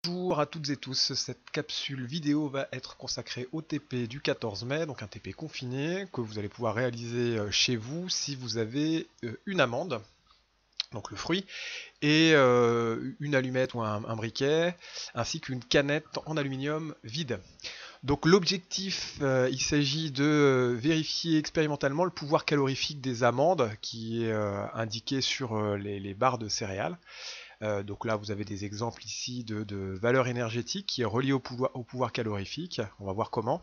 Bonjour à toutes et tous, cette capsule vidéo va être consacrée au TP du 14 mai, donc un TP confiné que vous allez pouvoir réaliser chez vous si vous avez une amande, donc le fruit, et une allumette ou un briquet, ainsi qu'une canette en aluminium vide. Donc l'objectif, il s'agit de vérifier expérimentalement le pouvoir calorifique des amandes qui est indiqué sur les barres de céréales. Donc là, vous avez des exemples ici de valeur énergétique qui est reliée au pouvoir calorifique. On va voir comment.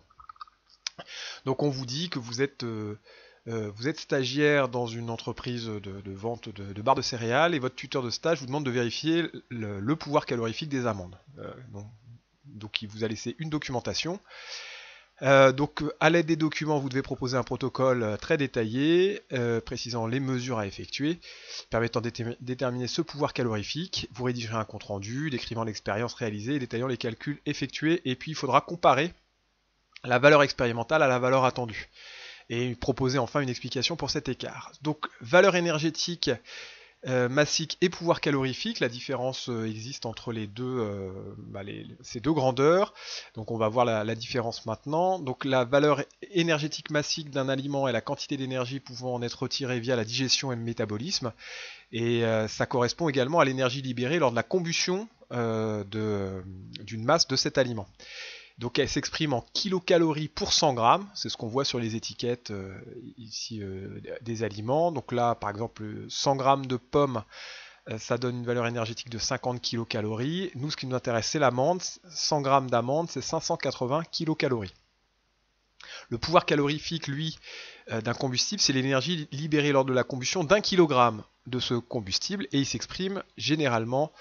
Donc on vous dit que vous êtes stagiaire dans une entreprise de vente de barres de céréales et votre tuteur de stage vous demande de vérifier le pouvoir calorifique des amandes. Donc il vous a laissé une documentation. Donc à l'aide des documents, vous devez proposer un protocole très détaillé, précisant les mesures à effectuer, permettant de déterminer ce pouvoir calorifique. Vous rédigerez un compte-rendu, décrivant l'expérience réalisée, détaillant les calculs effectués, et puis il faudra comparer la valeur expérimentale à la valeur attendue, et proposer enfin une explication pour cet écart. Donc valeur énergétique, massique et pouvoir calorifique, la différence existe entre les deux, ces deux grandeurs. Donc on va voir la différence maintenant. Donc la valeur énergétique massique d'un aliment est la quantité d'énergie pouvant en être retirée via la digestion et le métabolisme. Et ça correspond également à l'énergie libérée lors de la combustion d'une masse de cet aliment. Donc elle s'exprime en kilocalories pour 100 grammes, c'est ce qu'on voit sur les étiquettes ici des aliments. Donc là par exemple 100 grammes de pommes, ça donne une valeur énergétique de 50 kilocalories. Nous ce qui nous intéresse c'est l'amande, 100 grammes d'amande c'est 580 kilocalories. Le pouvoir calorifique lui d'un combustible c'est l'énergie libérée lors de la combustion d'un kilogramme de ce combustible et il s'exprime généralement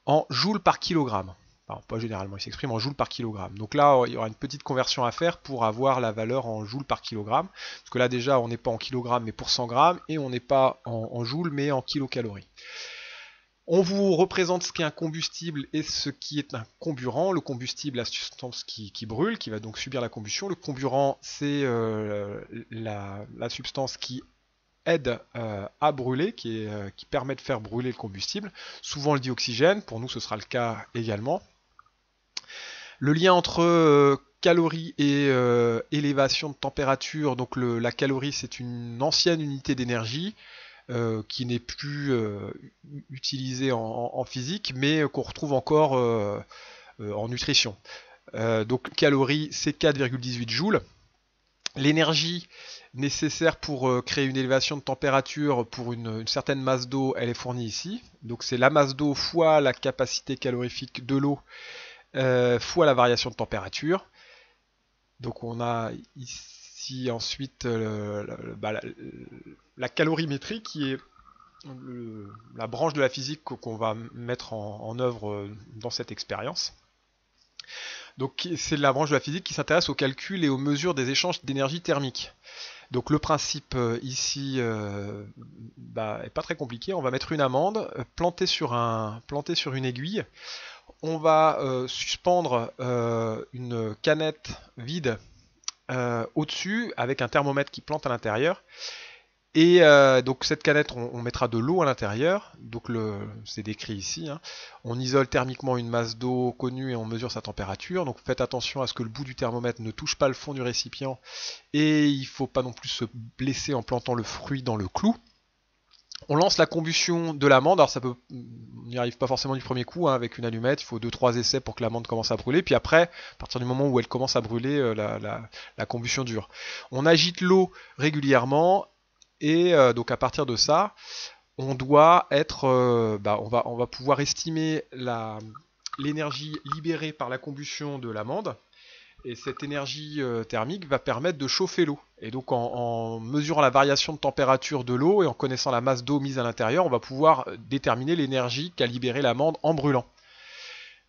en joules par kilogramme. Enfin, pas généralement, il s'exprime en joules par kilogramme. Donc là, il y aura une petite conversion à faire pour avoir la valeur en joules par kilogramme. Parce que là, déjà, on n'est pas en kilogrammes, mais pour 100 grammes, et on n'est pas en joules, mais en kilocalories. On vous représente ce qu'est un combustible et ce qui est un comburant. Le combustible, la substance qui brûle, qui va donc subir la combustion. Le comburant, c'est la substance qui aide à brûler, qui permet de faire brûler le combustible. Souvent, on le dit oxygène. Pour nous, ce sera le cas également. Le lien entre calories et élévation de température, donc la calorie c'est une ancienne unité d'énergie qui n'est plus utilisée en physique mais qu'on retrouve encore en nutrition. Donc calories c'est 4,18 joules. L'énergie nécessaire pour créer une élévation de température pour une certaine masse d'eau, elle est fournie ici. Donc c'est la masse d'eau fois la capacité calorifique de l'eau fois la variation de température. Donc on a ici ensuite la calorimétrie qui est la branche de la physique qu'on va mettre en œuvre dans cette expérience. Donc c'est la branche de la physique qui s'intéresse au calcul et aux mesures des échanges d'énergie thermique. Donc le principe ici est pas très compliqué. On va mettre une amande plantée sur une aiguille. On va suspendre une canette vide au-dessus avec un thermomètre qui plante à l'intérieur. Et donc cette canette, on mettra de l'eau à l'intérieur. Donc c'est décrit ici. Hein. On isole thermiquement une masse d'eau connue et on mesure sa température. Donc faites attention à ce que le bout du thermomètre ne touche pas le fond du récipient. Et il ne faut pas non plus se blesser en plantant le fruit dans le clou. On lance la combustion de l'amande, alors on n'y arrive pas forcément du premier coup, hein, avec une allumette, il faut 2-3 essais pour que l'amande commence à brûler, puis après, à partir du moment où elle commence à brûler, la combustion dure. On agite l'eau régulièrement, et donc à partir de ça, on doit être, on va pouvoir estimer l'énergie libérée par la combustion de l'amande, et cette énergie thermique va permettre de chauffer l'eau. Et donc en mesurant la variation de température de l'eau et en connaissant la masse d'eau mise à l'intérieur, on va pouvoir déterminer l'énergie qu'a libérée l'amande en brûlant.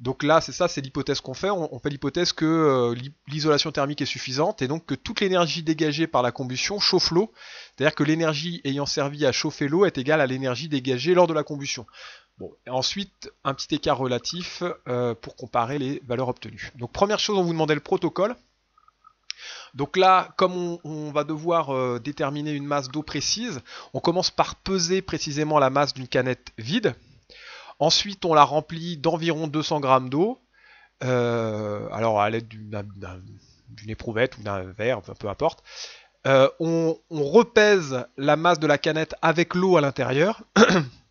Donc là, c'est l'hypothèse qu'on fait. On fait l'hypothèse que l'isolation thermique est suffisante et donc que toute l'énergie dégagée par la combustion chauffe l'eau. C'est-à-dire que l'énergie ayant servi à chauffer l'eau est égale à l'énergie dégagée lors de la combustion. Bon, ensuite, un petit écart relatif pour comparer les valeurs obtenues. Donc première chose, on vous demandait le protocole. Donc là, comme on va devoir déterminer une masse d'eau précise, on commence par peser précisément la masse d'une canette vide. Ensuite, on la remplit d'environ 200 grammes d'eau. alors à l'aide d'une éprouvette ou d'un verre, enfin, peu importe. On repèse la masse de la canette avec l'eau à l'intérieur.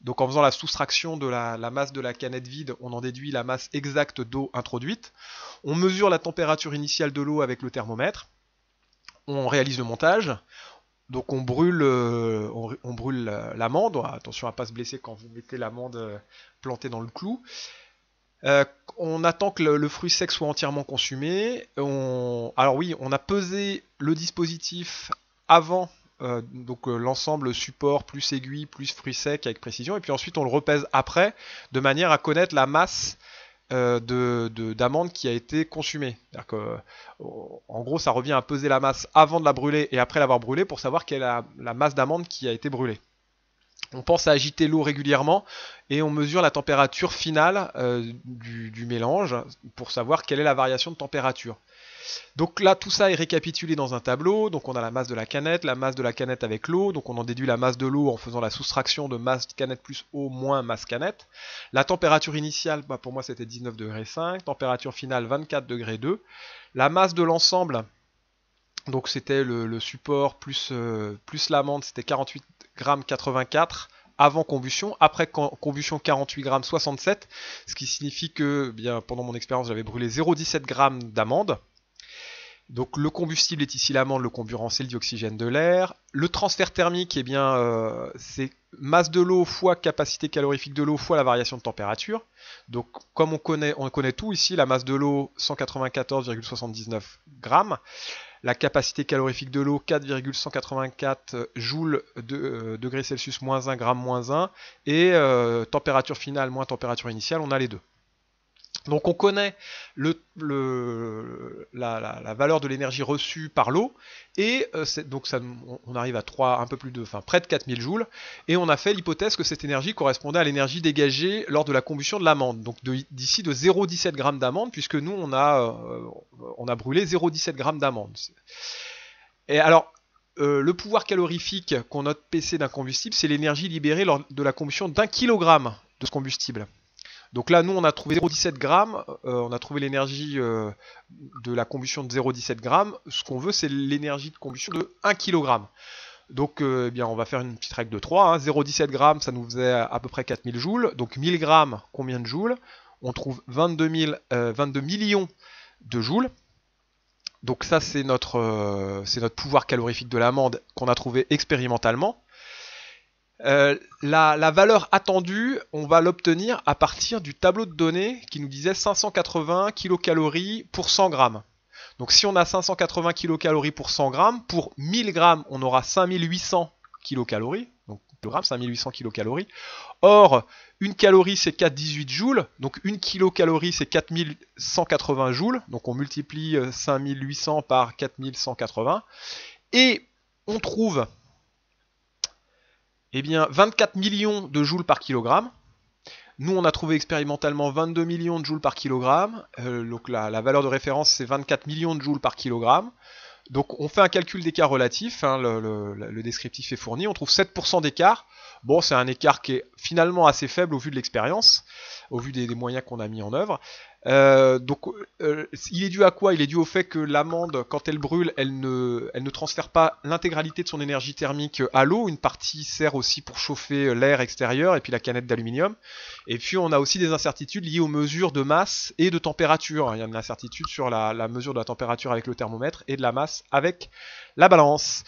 Donc en faisant la soustraction de la masse de la canette vide, on en déduit la masse exacte d'eau introduite. On mesure la température initiale de l'eau avec le thermomètre. On réalise le montage. Donc on brûle l'amande. Attention à ne pas se blesser quand vous mettez l'amande plantée dans le clou. On attend que le fruit sec soit entièrement consumé. Alors oui, on a pesé le dispositif avant, donc l'ensemble support plus aiguille plus fruit sec avec précision, et puis ensuite on le repèse après, de manière à connaître la masse d'amande qui a été consumée. En gros, ça revient à peser la masse avant de la brûler et après l'avoir brûlée pour savoir quelle est la masse d'amande qui a été brûlée. On pense à agiter l'eau régulièrement et on mesure la température finale du mélange pour savoir quelle est la variation de température. Donc là, tout ça est récapitulé dans un tableau. Donc on a la masse de la canette avec l'eau. Donc on en déduit la masse de l'eau en faisant la soustraction de masse canette plus eau moins masse canette. La température initiale, pour moi c'était 19,5 degrés. Température finale 24,2 degrés. La masse de l'ensemble, donc c'était le support plus l'amande, c'était 48,84 g avant combustion. Après combustion, 48,67 g, ce qui signifie que pendant mon expérience, j'avais brûlé 0,17 g d'amande. Donc le combustible est ici l'amande, le comburant c'est le dioxygène de l'air. Le transfert thermique, c'est masse de l'eau fois capacité calorifique de l'eau fois la variation de température. Donc comme on connaît tout ici, la masse de l'eau 194,79 g. La capacité calorifique de l'eau 4,184 joules degrés Celsius moins 1 gramme moins 1 et température finale moins température initiale, on a les deux. Donc on connaît la valeur de l'énergie reçue par l'eau et donc on arrive à près de 4000 joules et on a fait l'hypothèse que cette énergie correspondait à l'énergie dégagée lors de la combustion de l'amande, donc d'ici de 0,17 g d'amande, puisque nous on a brûlé 0,17 g d'amande. Et alors le pouvoir calorifique qu'on note PC d'un combustible, c'est l'énergie libérée lors de la combustion d'1 kg de ce combustible. Donc là, nous, on a trouvé 0,17 g, on a trouvé l'énergie de la combustion de 0,17 g. Ce qu'on veut, c'est l'énergie de combustion de 1 kg. Donc, on va faire une petite règle de 3. 0,17 g, ça nous faisait à peu près 4000 joules. Donc, 1000 g, combien de joules? On trouve 22 millions de joules. Donc ça, c'est notre pouvoir calorifique de l'amande qu'on a trouvé expérimentalement. La valeur attendue, on va l'obtenir à partir du tableau de données qui nous disait 580 kcal pour 100 grammes. Donc si on a 580 kcal pour 100 grammes, pour 1000 grammes, on aura 5800 kcal. Donc 5800 kcal. Or, une calorie c'est 4,18 joules, donc une kilocalorie c'est 4180 joules, donc on multiplie 5800 par 4180, et on trouve 24 millions de joules par kilogramme. Nous, on a trouvé expérimentalement 22 millions de joules par kilogramme. Donc la valeur de référence, c'est 24 millions de joules par kilogramme. Donc on fait un calcul d'écart relatif, le descriptif est fourni, on trouve 7% d'écart. Bon, c'est un écart qui est finalement assez faible au vu de l'expérience, au vu des moyens qu'on a mis en œuvre. Il est dû à quoi? Il est dû au fait que l'amande, quand elle brûle, elle ne transfère pas l'intégralité de son énergie thermique à l'eau. Une partie sert aussi pour chauffer l'air extérieur et puis la canette d'aluminium. Et puis on a aussi des incertitudes liées aux mesures de masse et de température. Il y a une incertitude sur la mesure de la température avec le thermomètre et de la masse avec la balance.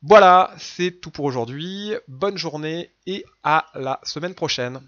Voilà, c'est tout pour aujourd'hui. Bonne journée et à la semaine prochaine.